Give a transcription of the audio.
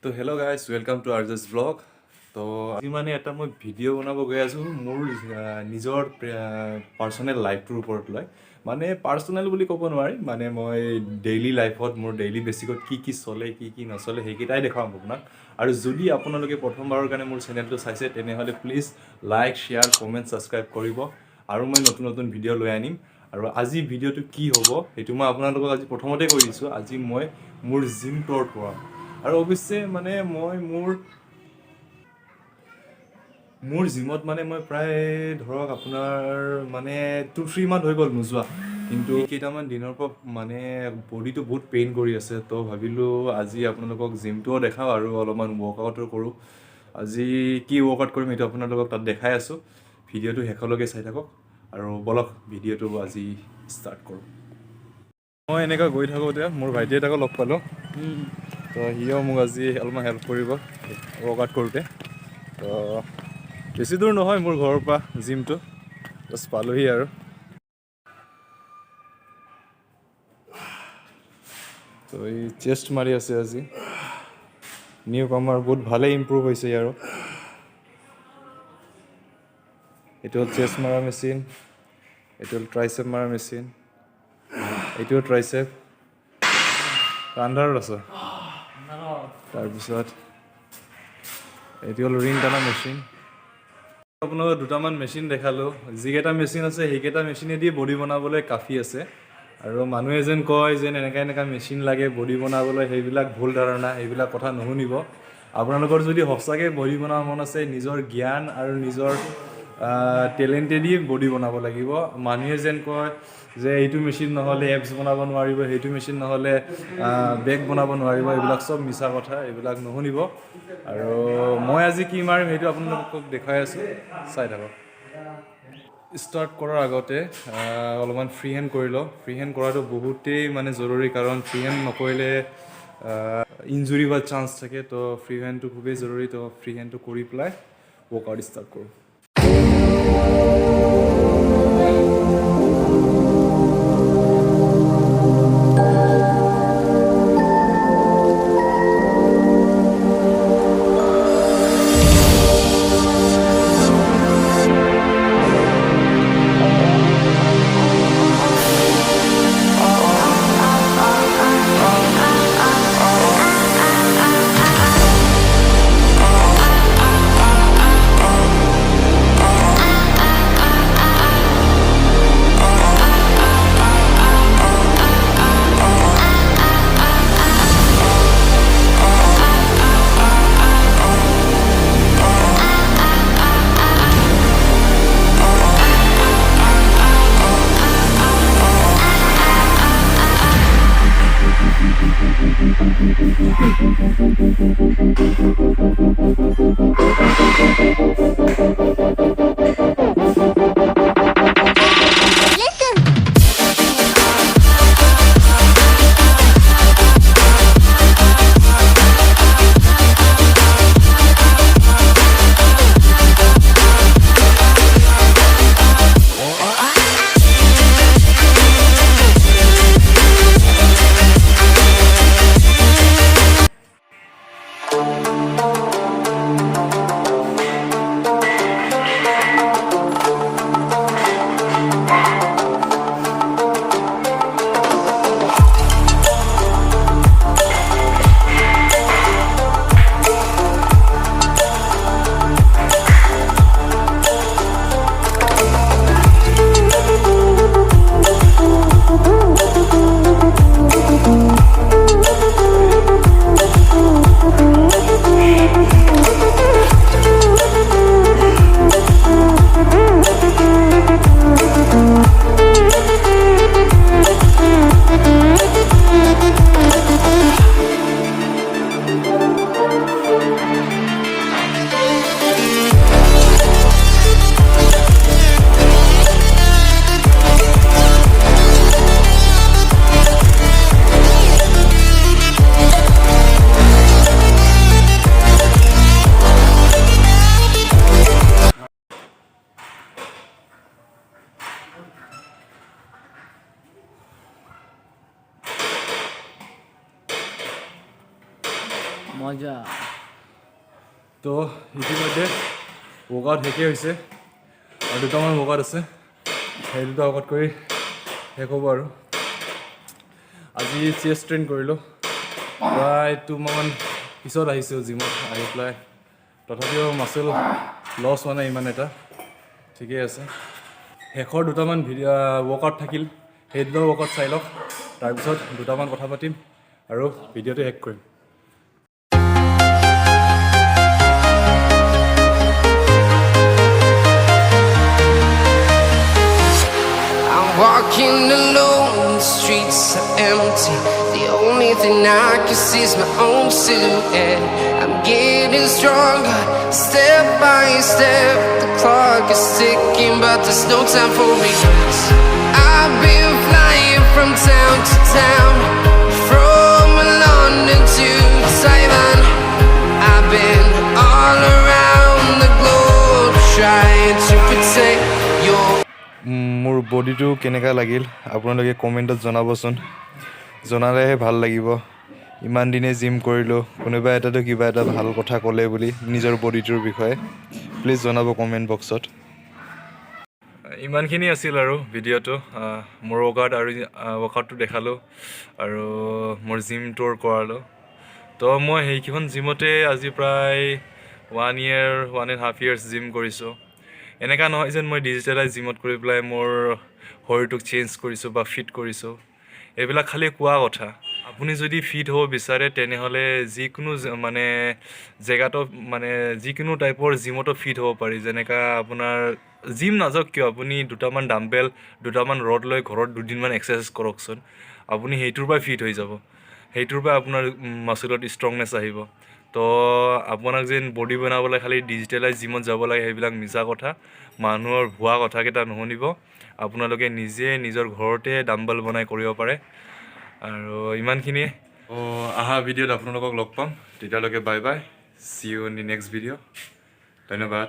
তো hello' guys welcome to আৰ্জাছ blog. তো আজি মানে এটা মই ভিডিঅ' বনাব গৈ আছোঁ মোৰ নিজৰ পাৰ্চনেল লাইফটোৰ ওপৰত লৈ। মানে পাৰ্চনেল বুলি ক'ব নোৱাৰি, মানে মই ডেইলি লাইফত মোৰ ডেইলি বেচিকত কি চলে কি নচলে সেইকেইটাই দেখাম আপোনাক। আৰু যদি আপোনালোকে প্ৰথমবাৰৰ কাৰণে মোৰ চেনেলটো চাইছে তেনেহ'লে please like, share, comment, subscribe কৰিব। আৰু মই নতুন নতুন ভিডিঅ' লৈ আনিম। আৰু আজি ভিডিঅ'টো কি হ'ব সেইটো মই আপোনালোকক আজি প্ৰথমতে কৈ দিছোঁ। আজি মই মোৰ জিম ট'ৰ কৰাম। আৰু অৱশ্যে মানে মই মোৰ জিমত মানে মই প্ৰায় ধৰক আপোনাৰ মানে 2-3 মান্থ হৈ গ'ল নোযোৱা, কিন্তু কেইটামান দিনৰ পৰা মানে বডিটো বহুত পেইন কৰি আছে। তো ভাবিলোঁ আজি আপোনালোকক জিমটোও দেখাওঁ আৰু অলপমান ৱৰ্কআউটো কৰোঁ। আজি কি ৱৰ্কআউট কৰিম সেইটো আপোনালোকক তাত দেখাই আছোঁ। ভিডিঅ'টো শেষলৈকে চাই থাকক আৰু বলক ভিডিঅ'টো আজি ষ্টাৰ্ট কৰোঁ। মই এনেকৈ গৈ থাকোঁতে মোৰ ভাইটি এটাকো লগ পালোঁ। তো সিও মোক আজি অলপমান হেল্প কৰিব ৱৰ্কআউট কৰোঁতে। তো বেছি দূৰ নহয় মোৰ ঘৰৰ পৰা জিমটো, জাষ্ট পালোহি আৰু। তো এই চেষ্ট মাৰি আছে আজি নিউ কামাৰ, বহুত ভালেই ইম্প্ৰুভ হৈছে ইয়াৰো। এইটো হ'ল চেষ্ট মাৰা মেচিন, এইটো হ'ল ট্ৰাইচেপ মাৰা মেচিন, এইটো ট্ৰাইচেপ আণ্ডাৰত আছে। তাৰপিছত এইটো হ'ল ৰিং টানা মেচিন। আপোনালোকক দুটামান মেচিন দেখালোঁ। যিকেইটা মেচিন আছে সেইকেইটা মেচিনেদি বডি বনাবলৈ কাফি আছে। আৰু মানুহে যেন কয় যেন এনেকা মেচিন লাগে বডি বনাবলৈ, সেইবিলাক ভুল ধাৰণা, সেইবিলাক কথা নুশুনিব। আপোনালোকৰ যদি সঁচাকৈ বডি বনাব মন আছে, নিজৰ জ্ঞান আৰু নিজৰ টেলেণ্টেদি বডি বনাব লাগিব। মানুহে যেন কয় যে এইটো মেচিন নহ'লে এপছ বনাব নোৱাৰিব, সেইটো মেচিন নহ'লে বেগ বনাব নোৱাৰিব, এইবিলাক চব মিছা কথা, এইবিলাক নুশুনিব। আৰু মই আজি কি মাৰিম সেইটো আপোনালোকক দেখাই আছোঁ, চাই থাকক। ষ্টাৰ্ট কৰাৰ আগতে অলপমান ফ্ৰী হেণ্ড কৰি লওঁ। ফ্ৰী হেণ্ড কৰাটো বহুতেই মানে জৰুৰী, কাৰণ ফ্ৰী হেণ্ড নকৰিলে ইনজুৰি হোৱাৰ চান্স থাকে। তো ফ্ৰী হেণ্ডটো খুবেই জৰুৰী। তো ফ্ৰী হেণ্ডটো কৰি পেলাই ৱৰ্কআউট ষ্টাৰ্ট কৰোঁ। মজা তো ইতিমধ্যে ৱৰ্কআউট শেষেই হৈছে আৰু দুটামান ৱৰ্কআউট আছে সেই দুটা ৱৰ্কআউট কৰি শেষ হ'ব আৰু আজি চেষ্ট ট্ৰেইন কৰিলোঁ প্ৰায় 2 মাহমান পিছত আহিছোঁ জিমত আহি পেলাই তথাপিও মাচল লছ হোৱা নাই ইমান এটা ঠিকেই আছে শেষৰ দুটামান ৱৰ্কআউট থাকিল সেই দুটা ৱৰ্কআউট চাই লওক তাৰপিছত দুটামান কথা পাতিম আৰু ভিডিঅ'টো শেষ কৰিম Walking alone, the streets are empty. The only thing I can see is my own silhouette. I'm getting stronger, step by step. The clock is ticking, but there's no time for regrets. I've been flying from town to town, from London to Taiwan. I've been all around the globe, trying to protect your মোৰ বডিটো কেনেকুৱা লাগিল আপোনালোকে কমেণ্টত জনাবচোন জনালেহে ভাল লাগিব ইমান দিনে জিম কৰিলোঁ কোনোবা এটাতো কিবা এটা ভাল কথা ক'লে বুলি নিজৰ বডিটোৰ বিষয়ে প্লিজ জনাব কমেণ্ট বক্সত ইমানখিনি আছিল আৰু ভিডিঅ'টো মোৰ ৱৰ্কআউটটো দেখালোঁ আৰু মোৰ জিম টুৰ কৰালোঁ তো মই সেইকেইখন জিমতে আজি প্ৰায় 1.5 years জিম কৰিছোঁ এনেকুৱা নহয় যেন মই ডিজিটেলাইজ জিমত কৰি পেলাই মোৰ শৰীৰটোক চেঞ্জ কৰিছোঁ বা ফিট কৰিছোঁ এইবিলাক খালি কোৱা কথা আপুনি যদি ফিট হ'ব বিচাৰে তেনেহ'লে যিকোনো মানে জেগাটো মানে যিকোনো টাইপৰ জিমতো ফিট হ'ব পাৰি যেনেকুৱা আপোনাৰ জিম নাযাওক কিয় আপুনি দুটামান ডাম্বেল দুটামান ৰড লৈ ঘৰত দুদিনমান এক্সাৰচাইজ কৰকচোন আপুনি সেইটোৰ পৰা ফিট হৈ যাব সেইটোৰ পৰা আপোনাৰ মাচলত ষ্ট্ৰংনেছ আহিব তো আপোনাক যেন বডি বনাবলৈ খালি ডিজিটেলাইজ জিমত যাব লাগে সেইবিলাক মিছা কথা মানুহৰ ভুৱা কথাকেইটা নুশুনিব আপোনালোকে নিজে নিজৰ ঘৰতে ডাম্বেল বনাই কৰিব পাৰে আৰু ইমানখিনিয়ে অহা ভিডিঅ'ত আপোনালোকক লগ পাম তেতিয়ালৈকে bye bye see you in the next video' ধন্যবাদ